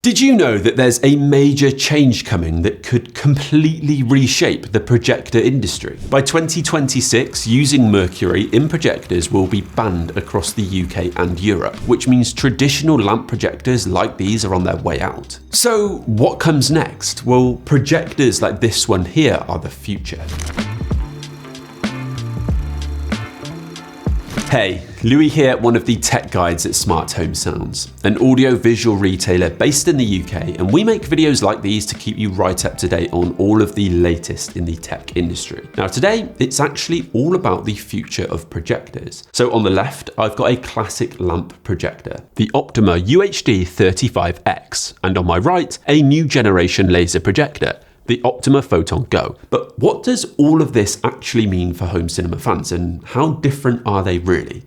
Did you know that there's a major change coming that could completely reshape the projector industry? By 2026, using mercury in projectors will be banned across the UK and Europe, which means traditional lamp projectors like these are on their way out. So what comes next? Well, projectors like this one here are the future. Hey, Louis here, one of the tech guides at Smart Home Sounds, an audio-visual retailer based in the UK, and we make videos like these to keep you right up to date on all of the latest in the tech industry. Now today, it's actually all about the future of projectors. So on the left, I've got a classic lamp projector, the Optima UHD 35X, and on my right, a new generation laser projector, the Optima Photon Go. But what does all of this actually mean for home cinema fans, and how different are they really?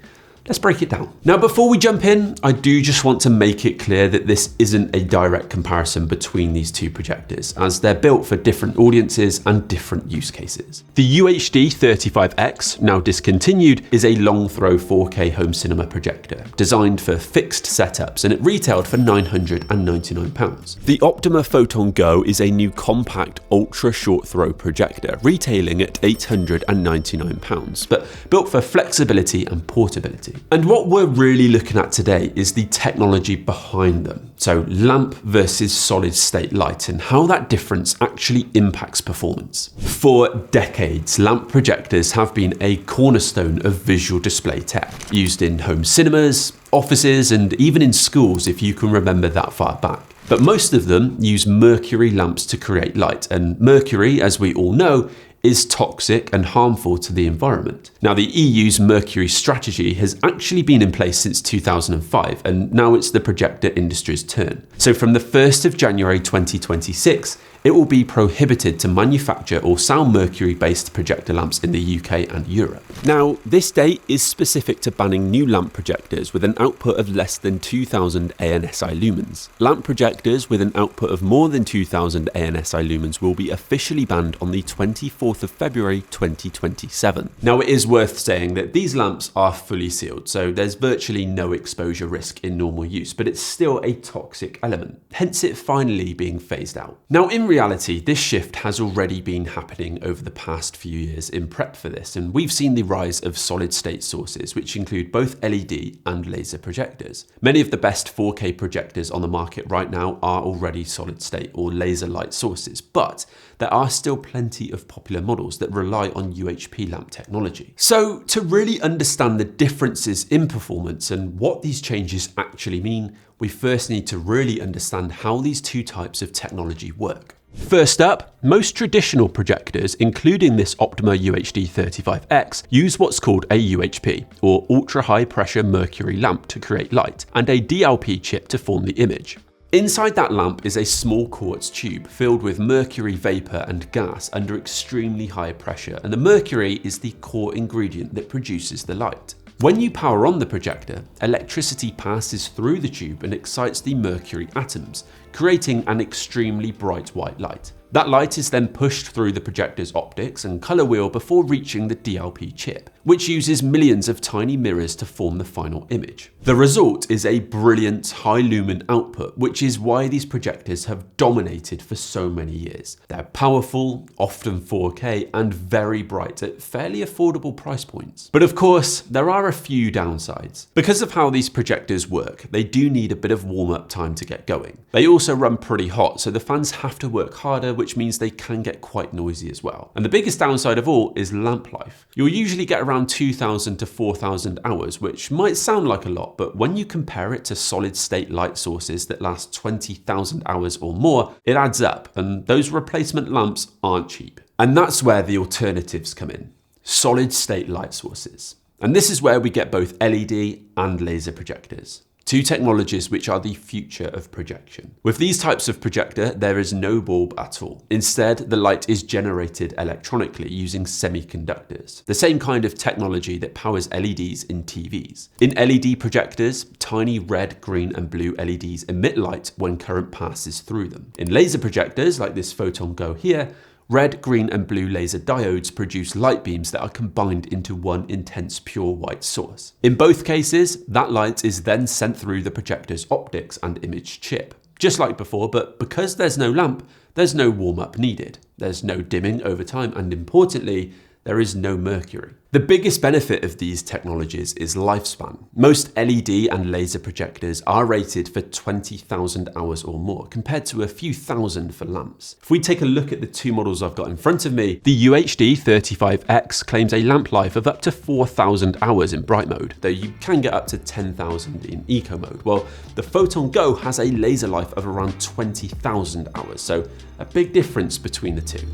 Let's break it down. Now, before we jump in, I do just want to make it clear that this isn't a direct comparison between these two projectors, as they're built for different audiences and different use cases. The UHD 35X, now discontinued, is a long throw 4K home cinema projector, designed for fixed setups, and it retailed for £999. The Optima Photon Go is a new compact ultra short throw projector, retailing at £899, but built for flexibility and portability. And what we're really looking at today is the technology behind them. So lamp versus solid state light and how that difference actually impacts performance. For decades, lamp projectors have been a cornerstone of visual display tech, used in home cinemas, offices, and even in schools if you can remember that far back. But most of them use mercury lamps to create light, and mercury, as we all know, is toxic and harmful to the environment. Now, the EU's mercury strategy has actually been in place since 2005, and now it's the projector industry's turn. So from the 1st of January 2026, it will be prohibited to manufacture or sell mercury-based projector lamps in the UK and Europe. Now, this date is specific to banning new lamp projectors with an output of less than 2,000 ANSI lumens. Lamp projectors with an output of more than 2,000 ANSI lumens will be officially banned on the 24th of February 2027. Now, it is worth saying that these lamps are fully sealed, so there's virtually no exposure risk in normal use, but it's still a toxic element, hence it finally being phased out. Now, in reality, this shift has already been happening over the past few years in prep for this, and we've seen the rise of solid state sources, which include both LED and laser projectors. Many of the best 4K projectors on the market right now are already solid state or laser light sources, but there are still plenty of popular models that rely on UHP lamp technology. So to really understand the differences in performance and what these changes actually mean, we first need to really understand how these two types of technology work. First up, most traditional projectors, including this Optima UHD 35X, use what's called a UHP, or ultra high pressure mercury lamp, to create light, and a DLP chip to form the image. Inside that lamp is a small quartz tube filled with mercury vapor and gas under extremely high pressure, and the mercury is the core ingredient that produces the light. When you power on the projector, electricity passes through the tube and excites the mercury atoms, creating an extremely bright white light. That light is then pushed through the projector's optics and color wheel before reaching the DLP chip, which uses millions of tiny mirrors to form the final image. The result is a brilliant high lumen output, which is why these projectors have dominated for so many years. They're powerful, often 4K, and very bright at fairly affordable price points. But of course, there are a few downsides. Because of how these projectors work, they do need a bit of warm-up time to get going. They also run pretty hot, so the fans have to work harder, which means they can get quite noisy as well. And the biggest downside of all is lamp life. You'll usually get around 2,000 to 4,000 hours, which might sound like a lot, but when you compare it to solid state light sources that last 20,000 hours or more, it adds up, and those replacement lamps aren't cheap. And that's where the alternatives come in: solid state light sources. And this is where we get both LED and laser projectors. Two technologies which are the future of projection. With these types of projector, there is no bulb at all. Instead, the light is generated electronically using semiconductors, the same kind of technology that powers LEDs in TVs. In LED projectors, tiny red, green, and blue LEDs emit light when current passes through them. In laser projectors, like this Photon Go here, red, green, and blue laser diodes produce light beams that are combined into one intense pure white source. In both cases, that light is then sent through the projector's optics and image chip, just like before, but because there's no lamp, there's no warm-up needed. There's no dimming over time, and importantly, there is no mercury. The biggest benefit of these technologies is lifespan. Most LED and laser projectors are rated for 20,000 hours or more, compared to a few thousand for lamps. If we take a look at the two models I've got in front of me, the UHD35X claims a lamp life of up to 4,000 hours in bright mode, though you can get up to 10,000 in eco mode, while the Photon Go has a laser life of around 20,000 hours, so a big difference between the two.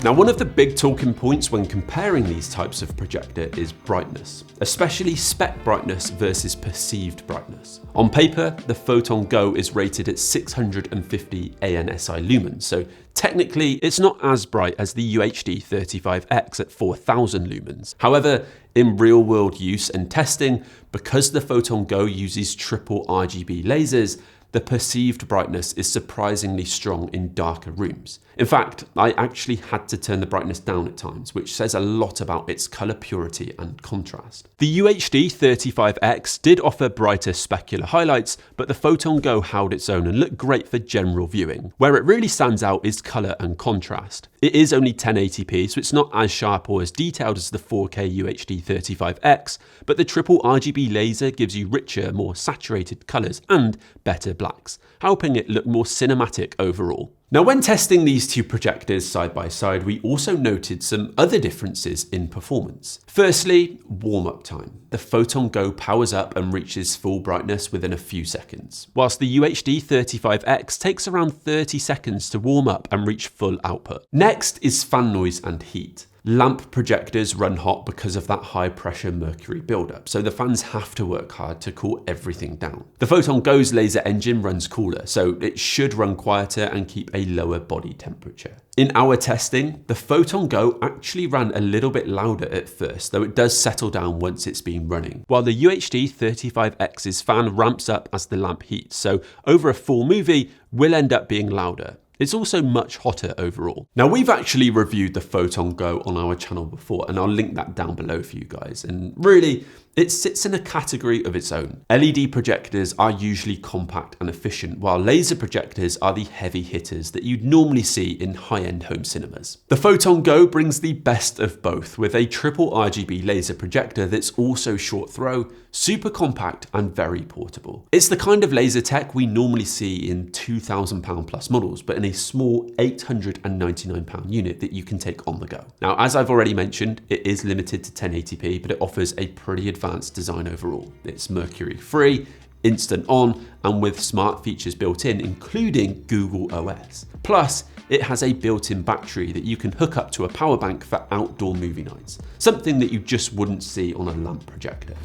Now, one of the big talking points when comparing these types of projector is brightness, especially spec brightness versus perceived brightness. On paper, the Photon Go is rated at 650 ANSI lumens, so technically it's not as bright as the UHD35X at 4,000 lumens. However, in real-world use and testing, because the Photon Go uses triple RGB lasers, the perceived brightness is surprisingly strong in darker rooms. In fact, I actually had to turn the brightness down at times, which says a lot about its color purity and contrast. The UHD35X did offer brighter specular highlights, but the Photon Go held its own and looked great for general viewing. Where it really stands out is color and contrast. It is only 1080p, so it's not as sharp or as detailed as the 4K UHD35X, but the triple RGB laser gives you richer, more saturated colors and better blacks, helping it look more cinematic overall. Now, when testing these two projectors side by side, we also noted some other differences in performance. Firstly, warm-up time. The Photon Go powers up and reaches full brightness within a few seconds, whilst the UHD35X takes around 30 seconds to warm up and reach full output. Next is fan noise and heat. Lamp projectors run hot because of that high pressure mercury buildup, so the fans have to work hard to cool everything down. The Photon Go's laser engine runs cooler, so it should run quieter and keep a lower body temperature. In our testing, the Photon Go actually ran a little bit louder at first, though it does settle down once it's been running, while the UHD35X's fan ramps up as the lamp heats, so over a full movie will end up being louder. It's also much hotter overall. Now, we've actually reviewed the Photon Go on our channel before, and I'll link that down below for you guys. And really, it sits in a category of its own. LED projectors are usually compact and efficient, while laser projectors are the heavy hitters that you'd normally see in high-end home cinemas. The Photon Go brings the best of both with a triple RGB laser projector that's also short throw, super compact and very portable. It's the kind of laser tech we normally see in £2,000 plus models, but in a small £899 unit that you can take on the go. Now, as I've already mentioned, it is limited to 1080p, but it offers a pretty advanced design overall. It's mercury free, instant on, and with smart features built in, including Google OS. Plus, it has a built-in battery that you can hook up to a power bank for outdoor movie nights, something that you just wouldn't see on a lamp projector.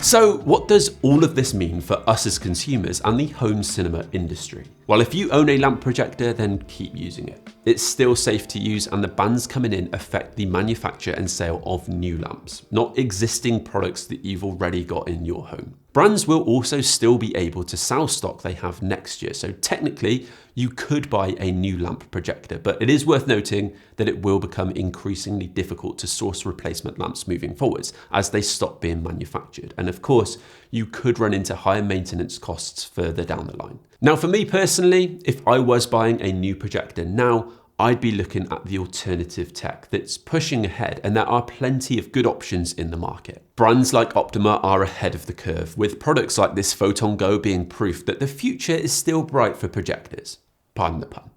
So what does all of this mean for us as consumers and the home cinema industry? Well, if you own a lamp projector, then keep using it. It's still safe to use, and the bans coming in affect the manufacture and sale of new lamps, not existing products that you've already got in your home. Brands will also still be able to sell stock they have next year, so technically you could buy a new lamp projector, but it is worth noting that it will become increasingly difficult to source replacement lamps moving forwards as they stop being manufactured. And of course, you could run into higher maintenance costs further down the line. Now, for me personally, if I was buying a new projector now, I'd be looking at the alternative tech that's pushing ahead, and there are plenty of good options in the market. Brands like Optima are ahead of the curve, with products like this Photon Go being proof that the future is still bright for projectors. Pardon the pun.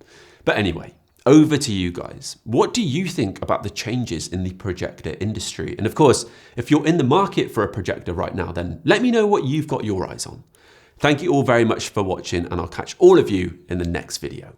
But anyway, over to you guys. What do you think about the changes in the projector industry? And of course, if you're in the market for a projector right now, then let me know what you've got your eyes on. Thank you all very much for watching, and I'll catch all of you in the next video.